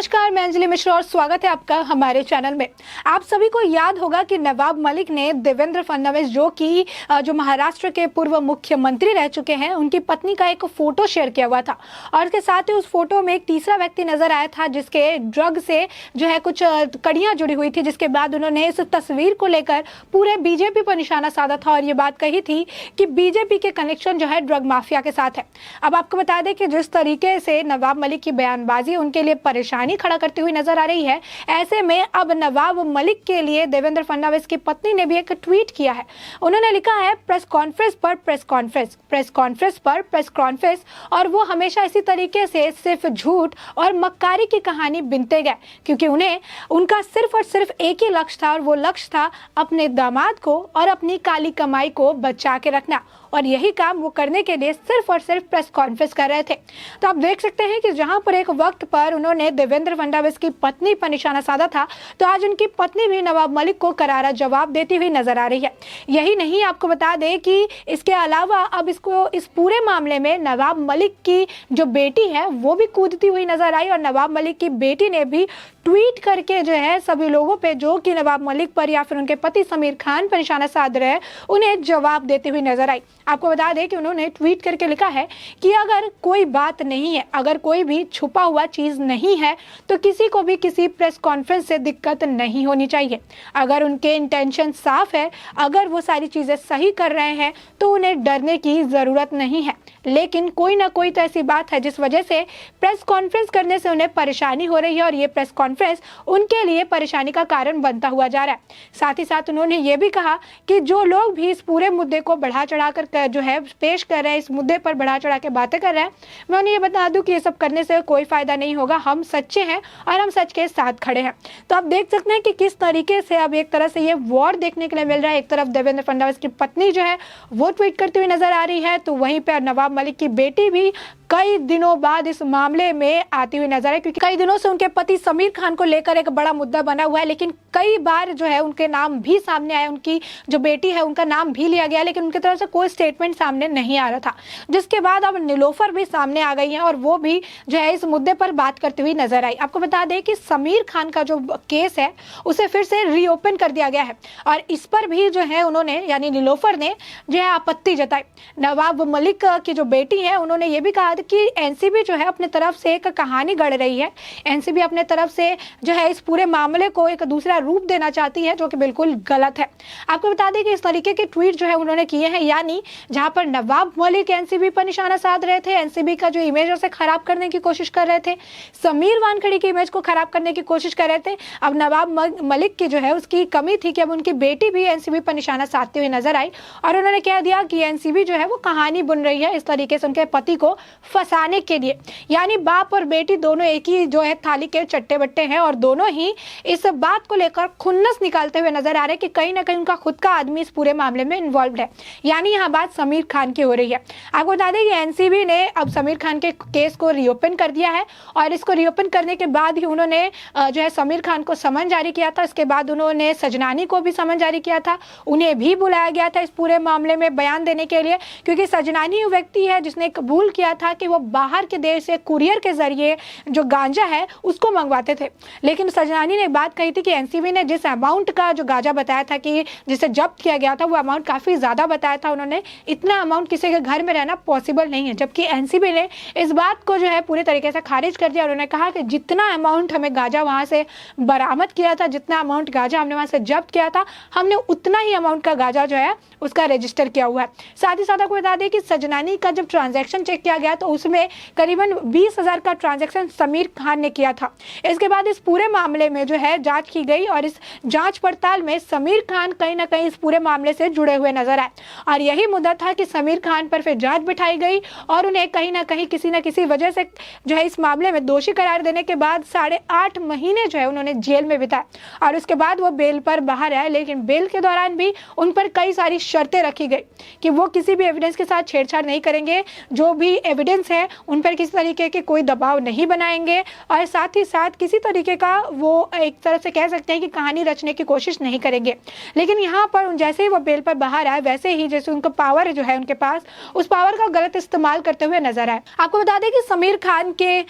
नमस्कार, मैं अंजलि मिश्रा और स्वागत है आपका हमारे चैनल में। आप सभी को याद होगा कि नवाब मलिक ने देवेंद्र फडणवीस जो महाराष्ट्र के पूर्व मुख्यमंत्री रह चुके हैं, उनकी पत्नी का एक फोटो शेयर किया हुआ था और उसके साथ ही उस फोटो में एक तीसरा व्यक्ति नजर आया था जिसके ड्रग से जो है कुछ कड़ियां जुड़ी हुई थी, जिसके बाद उन्होंने इस तस्वीर को लेकर पूरे बीजेपी पर निशाना साधा था और ये बात कही थी कि बीजेपी के कनेक्शन जो है ड्रग माफिया के साथ है। अब आपको बता दें कि जिस तरीके से नवाब मलिक की बयानबाजी उनके लिए परेशानी खड़ा करती हुई नजर आ रही है, ऐसे में अब नवाब मलिक के लिए देवेंद्र फडणवीस की पत्नी ने भी एक ट्वीट किया है। उन्होंने लिखा है, प्रेस कॉन्फ्रेंस पर प्रेस कॉन्फ्रेंस, प्रेस कॉन्फ्रेंस पर प्रेस कॉन्फ्रेंस, और वो हमेशा इसी तरीके से सिर्फ झूठ और मक्कारी की कहानी बिनते गए, क्योंकि उन्हें उनका सिर्फ और सिर्फ एक ही लक्ष्य था और वो लक्ष्य था अपने दामाद को और अपनी काली कमाई को बचा के रखना, और यही काम वो करने के लिए सिर्फ और सिर्फ प्रेस कॉन्फ्रेंस कर रहे थे। तो आप देख सकते हैं कि जहां पर एक वक्त पर उन्होंने देवेंद्र फडणवीस की पत्नी पर निशाना साधा था, तो आज उनकी पत्नी भी नवाब मलिक को करारा जवाब देती हुई नजर आ रही है। यही नहीं, आपको बता दें कि इसके अलावा अब इस पूरे मामले में नवाब मलिक की जो बेटी है वो भी कूदती हुई नजर आई और नवाब मलिक की बेटी ने भी ट्वीट करके जो है सभी लोगों पे जो कि नवाब मलिक पर या फिर उनके पति समीर खान पर निशाना साध रहे हैं, उन्हें जवाब देती हुई नजर आई। आपको बता दें कि उन्होंने ट्वीट करके लिखा है कि अगर कोई बात नहीं है, अगर कोई भी छुपा हुआ चीज नहीं है, तो किसी को भी किसी प्रेस कॉन्फ्रेंस से दिक्कत नहीं होनी चाहिए। अगर उनके इंटेंशन साफ है, अगर वो सारी चीजें सही कर रहे हैं, तो उन्हें डरने की जरूरत नहीं है। लेकिन कोई ना कोई तो ऐसी बात है जिस वजह से प्रेस कॉन्फ्रेंस करने से उन्हें परेशानी हो रही है और ये प्रेस कॉन्फ्रेंस उनके लिए परेशानी का कारण बनता हुआ जा रहा है। साथ ही साथ उन्होंने ये भी कहा कि जो लोग भी इस पूरे मुद्दे को बढ़ा चढ़ाकर जो है पेश कर रहे हैं, इस मुद्दे पर बढ़ा चढ़ा के बातें कर रहे हैं, मैं उन्हें ये बता दूं कि ये सब करने से कोई फायदा नहीं होगा। हम सच्चे हैं और हम सच के साथ खड़े हैं। तो आप देख सकते हैं कि किस तरीके से अब एक तरह से ये वॉर देखने के लिए मिल रहा है। एक तरफ देवेंद्र फडणवीस की पत्नी जो है वो ट्वीट करती हुई नजर आ रही है, तो वहीं पर नवाब मलिक की बेटी भी कई दिनों बाद इस मामले में आती हुई नजर है, क्योंकि कई दिनों से उनके पति समीर खान को लेकर एक बड़ा मुद्दा बना हुआ है, लेकिन कई बार जो है उनके नाम भी सामने आए, उनकी जो बेटी है उनका नाम भी लिया गया, लेकिन उनकी तरफ से कोई स्टेटमेंट सामने नहीं आ रहा था। जिसके बाद अब नीलोफर भी सामने आ गई है और वो भी जो है इस मुद्दे पर बात करती हुई नजर आई। आपको बता दें कि समीर खान का जो केस है उसे फिर से रीओपन कर दिया गया है और इस पर भी जो है उन्होंने यानी नीलोफर ने जो है आपत्ति जताई। नवाब मलिक की जो बेटी है उन्होंने ये भी कहा कि एनसीबी जो है अपने तरफ से एक कहानी गढ़ रही है, एनसीबी अपने तरफ से जो है इस पूरे मामले को एक दूसरा रूप देना चाहती है, जो कि बिल्कुल गलत है। आपको बता दें कि इस तरीके के ट्वीट जो है उन्होंने किए हैं, यानी जहां पर नवाब मलिक एनसीबी पर निशाना साध रहे थे, एनसीबी का जो इमेज है उसे खराब करने की कोशिश कर रहे थे, समीर वानखड़ी की इमेज को खराब करने की कोशिश कर रहे थे। अब नवाब मलिक की जो है उसकी कमी थी कि अब उनकी बेटी भी एनसीबी पर निशाना साधती हुई नजर आई और उन्होंने कह दिया कि एनसीबी जो है वो कहानी बुन रही है इस तरीके से उनके पति को फंसाने के लिए। यानी बाप और बेटी दोनों एक ही जो है थाली के चट्टे बट्टे हैं और दोनों ही इस बात को लेकर खुन्नस निकालते हुए नजर आ रहे हैं कि कहीं ना कहीं उनका खुद का आदमी इस पूरे मामले में इन्वॉल्व है। यानी यहाँ बात समीर खान की हो रही है। आपको बता दें कि एनसीबी ने अब समीर खान के केस को रीओपन कर दिया है और इसको रीओपन करने के बाद ही उन्होंने जो है समीर खान को समन जारी किया था। इसके बाद उन्होंने सजनानी को भी समन जारी किया था, उन्हें भी बुलाया गया था इस पूरे मामले में बयान देने के लिए, क्योंकि सजनानी व्यक्ति है जिसने कबूल किया था कि वो बाहर के देश से कुरियर के जरिए जो गांजा है उसको मंगवाते थे। लेकिन सजनानी ने बात कही थी कि एनसीबी ने जिस अमाउंट का जो गांजा बताया था कि जिसे जब्त किया गया था वो अमाउंट काफी ज्यादा बताया था, उन्होंने इतना अमाउंट किसी के घर में रहना पॉसिबल नहीं है। जबकि एनसीबी ने इस बात को जो है पूरे तरीके से खारिज कर दिया। उन्होंने कहा कि जितना अमाउंट हमें गांजा वहां से बरामद किया था, जितना अमाउंट गांजा हमने वहां से जब्त किया था, हमने उतना ही अमाउंट का गांजा जो है उसका रजिस्टर किया हुआ है। साथ ही साथ आपको बता दें कि सजनानी का जब ट्रांजैक्शन चेक किया गया तो उसमें करीबन 20,000 का ट्रांजैक्शन समीर खान ने किया था। इसके बाद इस पूरे मामले में जो है जांच की गई और इस जांच पड़ताल में समीर खान कहीं ना कहीं इस पूरे मामले से जुड़े हुए नजर आए और यही मुद्दा था कि समीर खान पर फिर जांच बिठाई गई और उन्हें कहीं ना कहीं किसी न किसी वजह से जो है इस मामले में दोषी करार देने के बाद 8.5 महीने जो है उन्होंने जेल में बिताए और उसके बाद वो बेल पर बाहर आए। लेकिन बेल के दौरान भी उन पर कई सारी शर्तें रखी गई कि वो किसी भी एविडेंस के साथ छेड़छाड़ नहीं करेंगे, जो भी एविडेंस एविडेंस है उन पर किसी तरीके के कोई दबाव नहीं बनाएंगे और साथ ही साथ किसी तरीके का वो एक तरह से कह सकते हैं कि कहानी रचने की कोशिश नहीं करेंगे। लेकिन यहाँ पर जैसे ही वो बेल पर बाहर आए वैसे ही जैसे उनका पावर जो है उनके पास, उस पावर का गलत इस्तेमाल करते हुए नजर आए। आपको बता दें कि समीर खान के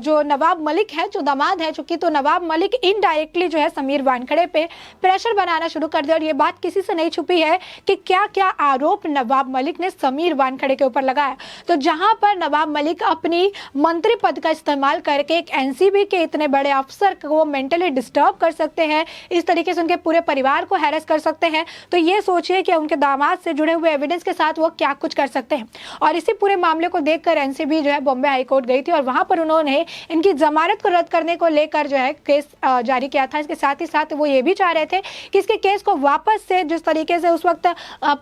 जो नवाब मलिक है, जो दामाद है चूंकि, तो नवाब मलिक इनडायरेक्टली जो है समीर वानखड़े पे प्रेशर बनाना शुरू कर दिया और ये बात किसी से नहीं छुपी है कि क्या क्या आरोप नवाब मलिक ने समीर वानखड़े के ऊपर लगाया। तो जहां पर नवाब मलिक अपनी मंत्री पद का इस्तेमाल करके एक एनसीबी के इतने बड़े अफसर को मेंटली डिस्टर्ब कर सकते हैं, इस तरीके से उनके पूरे परिवार को हैरेस कर सकते हैं, तो ये सोचिए कि उनके दामाद से जुड़े हुए एविडेंस के साथ वो क्या कुछ कर सकते हैं। और इसी पूरे मामले को देखकर एनसीबी जो है बॉम्बे हाईकोर्ट गई थी और वहां पर उन्होंने इनकी जमानत को रद्द करने को लेकर जो है केस जारी किया था। इसके साथ ही साथ वो ये भी चाह रहे थे कि इसके केस को वापस से, जिस तरीके से उस वक्त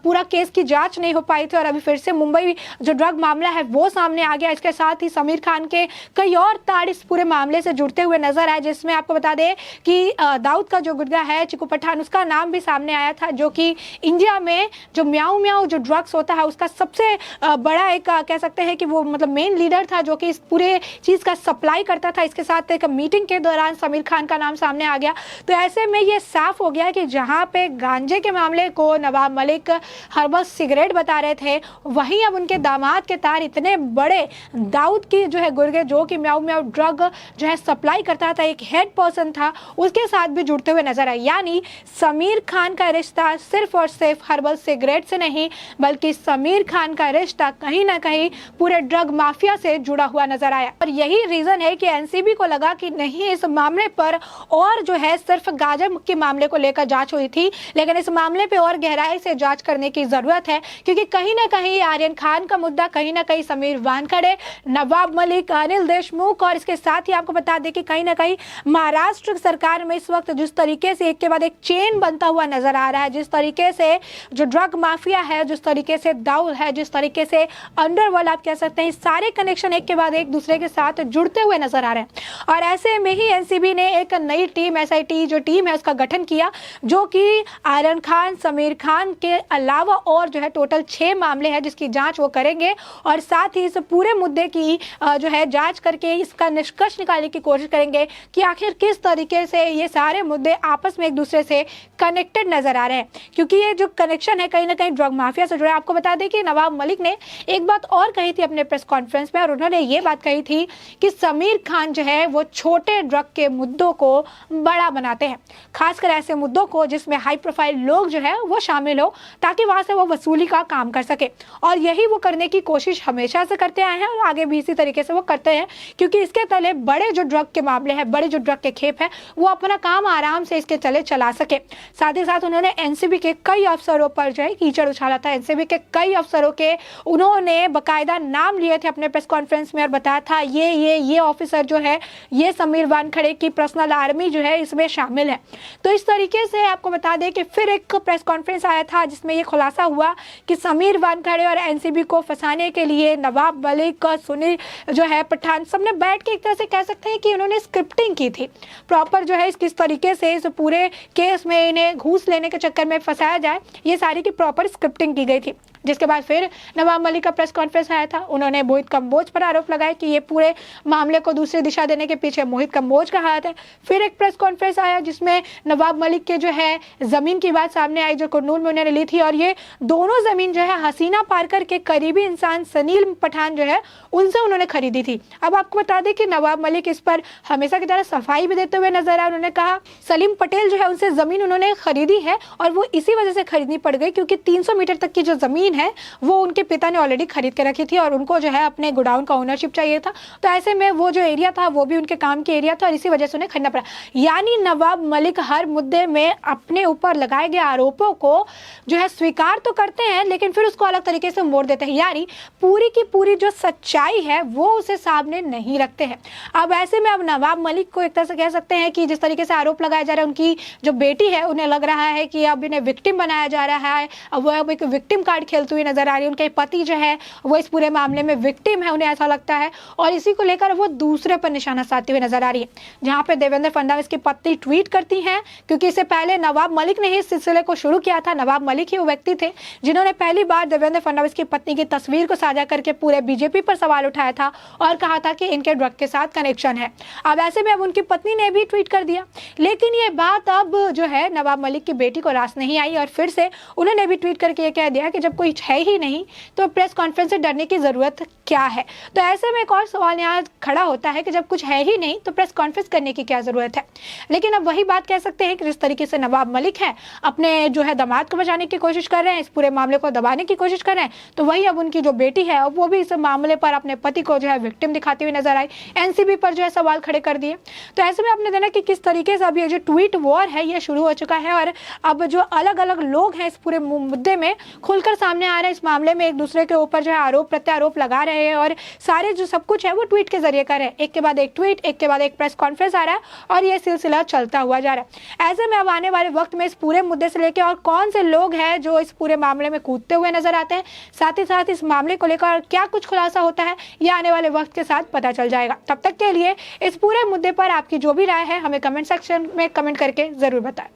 पूरा केस की जांच नहीं हो पाई थी और अभी फिर से मुंबई जो ड्रग मामला है वो सामने आ गया, इसके साथ ही समीर खान के कई और तार इस पूरे मामले से जुड़ते हुए नजर आए, जिसमें आपको बता दें कि दाऊद का जो गुर्गा है चिकू पठान, उसका नाम भी सामने आया था, जो कि इंडिया में जो म्याऊ म्याऊ जो ड्रग्स होता है उसका सबसे बड़ा एक कह सकते हैं कि वो मतलब मेन लीडर था जो कि इस पूरे चीज का सप्लाई करता था। इसके साथ एक मीटिंग के दौरान समीर खान का नाम सामने आ गया। तो ऐसे में ये साफ हो गया कि जहां पे गांजे के मामले को नवाब मलिक हर्बल सिगरेट बता रहे थे, वहीं अब उनके दामाद के तार इतने बड़े दाऊद की जो है गुर्गे, जो कि म्याऊ म्याऊ ड्रग जो है सप्लाई करता था, एक हेड पर्सन था, उसके साथ भी जुड़ते हुए नजर आए। यानी समीर खान का रिश्ता सिर्फ और सिर्फ हर्बल सिगरेट से नहीं, बल्कि समीर खान का रिश्ता कहीं ना कहीं पूरे ड्रग माफिया से जुड़ा हुआ नजर आया। और यही रीजन है कि एनसीबी को लगा कि नहीं, इस मामले पर और जो है सिर्फ गांजा के मामले को लेकर जांच हुई थी, लेकिन इस मामले पे और गहराई से जांच करने की जरूरत है, क्योंकि कहीं ना कहीं आर्यन खान का मुद्दा, कहीं ना कहीं समीर वानखड़े, नवाब मलिक, अनिल देशमुख, और इसके साथ ही आपको बता दें कि कहीं ना कहीं महाराष्ट्र सरकार में इस वक्त जिस तरीके से एक के बाद एक चेन बनता हुआ नजर आ रहा है, जिस तरीके से जो ड्रग माफिया है, जिस तरीके से दाऊद है, जिस तरीके से अंडरवर्ल्ड आप कह सकते हैं, सारे कनेक्शन एक के बाद एक दूसरे के साथ जुड़ते हुए नजर आ रहे हैं। और ऐसे में ही एनसीबी ने एक नई टीम, एसआईटी जो टीम है उसका गठन किया, जो कि आर्यन खान, समीर खान के अलावा और जो है टोटल 6 मामले हैं जिसकी जांच वो करेंगे और साथ ही इस पूरे मुद्दे की जो है जांच करके इसका निष्कर्ष निकालने की कोशिश करेंगे कि आखिर किस तरीके से ये सारे मुद्दे आपस में एक दूसरे से कनेक्टेड नजर आ रहे हैं, क्योंकि ये जो कनेक्शन है कहीं ना कहीं ड्रग माफिया से जुड़ा है। आपको बता दें कि नवाब मलिक ने एक बात और कही थी अपने प्रेस कॉन्फ्रेंस में, और उन्होंने ये बात कही थी कि समीर खान जो है वो छोटे ड्रग के मुद्दों को बड़ा बनाते हैं, खासकर ऐसे मुद्दों को जिसमें हाई प्रोफाइल लोग जो है वो शामिल हो, ताकि वहां से वो वसूली का काम कर सके। और यही वो करने की कोशिश हमेशा से करते आए हैं और आगे भी इसी तरीके से वो करते हैं, क्योंकि इसके तले बड़े जो ड्रग के मामले हैं, बड़े जो ड्रग के खेप है, वो अपना काम आराम से इसके तले चला सके। साथ ही साथ उन्होंने एनसीबी के कई अफसरों पर जो है कीचड़ उछाला था। एनसीबी के कई अफसरों के उन्होंने बकायदा नाम लिए थे अपने प्रेस कॉन्फ्रेंस में और बताया था ये ऑफिसर जो है, ये समीर वानखड़े की पर्सनल आर्मी जो है इसमें शामिल है। तो इस तरीके से आपको बता दें कि फिर एक प्रेस कॉन्फ्रेंस आया था जिसमें ये खुलासा हुआ कि समीर वानखड़े और एनसीबी को फंसाने के लिए नवाब मलिक और सुनील जो है पठान, सबने बैठ के एक तरह से कह सकते हैं कि उन्होंने स्क्रिप्टिंग की थी प्रॉपर, जो है किस तरीके से इस पूरे केस में इन्हें घूस लेने के चक्कर में फंसाया जाए, ये सारी की प्रॉपर स्क्रिप्टिंग की गई थी। जिसके बाद फिर नवाब मलिक का प्रेस कॉन्फ्रेंस आया था, उन्होंने मोहित कंबोज पर आरोप लगाया कि ये पूरे मामले को दूसरी दिशा देने के पीछे मोहित कंबोज का हाथ है। फिर एक प्रेस कॉन्फ्रेंस आया जिसमें नवाब मलिक के जो है जमीन की बात सामने आई जो कुरनूल में उन्होंने ली थी, और ये दोनों जमीन जो है हसीना पारकर के करीबी इंसान सनील पठान जो है उनसे उन्होंने खरीदी थी। अब आपको बता दें कि नवाब मलिक इस पर हमेशा की तरह सफाई भी देते हुए नजर आए। उन्होंने कहा सलीम पटेल जो है उनसे जमीन उन्होंने खरीदी है और वो इसी वजह से खरीदनी पड़ गई क्योंकि 300 मीटर तक की जो जमीन है वो उनके पिता ने ऑलरेडी खरीद के रखी थी और उनको जो है अपने गोडाउन का ओनरशिप चाहिए था। तो ऐसे में वो जो एरिया था वो भी उनके काम के एरिया था और इसी वजह से उन्हें खरीदना पड़ा। यानी नवाब मलिक हर मुद्दे में अपने ऊपर लगाए गए आरोपों को जो है स्वीकार तो करते हैं लेकिन फिर उसको अलग तरीके से मोड़ देते हैं, यानी पूरी की पूरी जो सच्चाई है वो उसे सामने नहीं रखते हैं। अब ऐसे में अब नवाब मलिक को एक तरह से कह सकते हैं कि जिस तरीके से आरोप लगाया जा रहा है, उनकी जो बेटी है उन्हें लग रहा है कि अब इन्हें विक्टिम बनाया जा रहा है, अब वो अब एक विक्टिम कार्ड खेलती हुई नजर आ रही है। उनके पति जो है वो इस पूरे मामले में विक्टिम है, उन्हें ऐसा लगता है और इसी को लेकर वो दूसरे पर निशाना साधती हुई नजर आ रही है। जहां पे देवेंद्र फडणवीस की पत्नी ट्वीट करती हैं, क्योंकि इससे पहले नवाब मलिक ने ही इस सिलसिले को शुरू किया था। नवाब मलिक ही वो व्यक्ति थे जिन्होंने पहली बार देवेंद्र फडणवीस की पत्नी की तस्वीर को साझा करके पूरे बीजेपी पर सवाल उठाया था और कहा था कि इनके ड्रग के साथ कनेक्शन है। अब ऐसे में अब उनकी पत्नी ने भी ट्वीट कर दिया, लेकिन ये बात अब जो है नवाब मलिक की बेटी को रास नहीं आई और फिर से उन्होंने भी ट्वीट करके ये कह दिया कि जब कोई है ही नहीं तो प्रेस कॉन्फ्रेंस से डरने की ज़रूरत क्या है। तो ऐसे में एक और सवाल यहाँ खड़ा होता है कि जब कुछ है ही नहीं तो प्रेस कॉन्फ्रेंस करने की क्या ज़रूरत है। लेकिन अब वही बात कह सकते हैं कि जिस तरीके से नवाब मलिक हैं अपने जो है दामाद को बचाने की कोशिश कर रहे हैं, इस पूरे मामले को दबाने की कोशिश कर रहे हैं, तो वही अब उनकी जो बेटी है अब वो भी इस मामले पर अपने पति को जो है विक्टिम दिखाती हुई नजर आई, एनसीबी पर जो है सवाल खड़े कर दिए। तो ऐसे में आपने देखा कि किस तरीके से अब ये जो ट्वीट वॉर है ये शुरू हो चुका है और अब जो अलग अलग लोग हैं इस पूरे मुद्दे में खुलकर सामने आ रहे हैं, इस मामले में एक दूसरे के ऊपर जो है आरोप प्रत्यारोप लगा रहे हैं और सारे जो सब कुछ है वो ट्वीट के जरिए कर रहे हैं। एक के बाद एक ट्वीट, एक के बाद एक प्रेस कॉन्फ्रेंस आ रहा है और ये सिलसिला चलता हुआ जा रहा है। ऐसे में अब आने वाले वक्त में इस पूरे मुद्दे से लेकर और कौन से लोग हैं जो इस पूरे मामले में कूदते हुए नजर आते हैं, साथ ही साथ इस मामले को लेकर क्या कुछ खुलासा होता है, ये आने वाले वक्त के साथ पता चल जाएगा। तब तक के लिए इस पूरे मुद्दे पर आपकी जो भी राय है हमें कमेंट सेक्शन में कमेंट करके जरूर बताएं।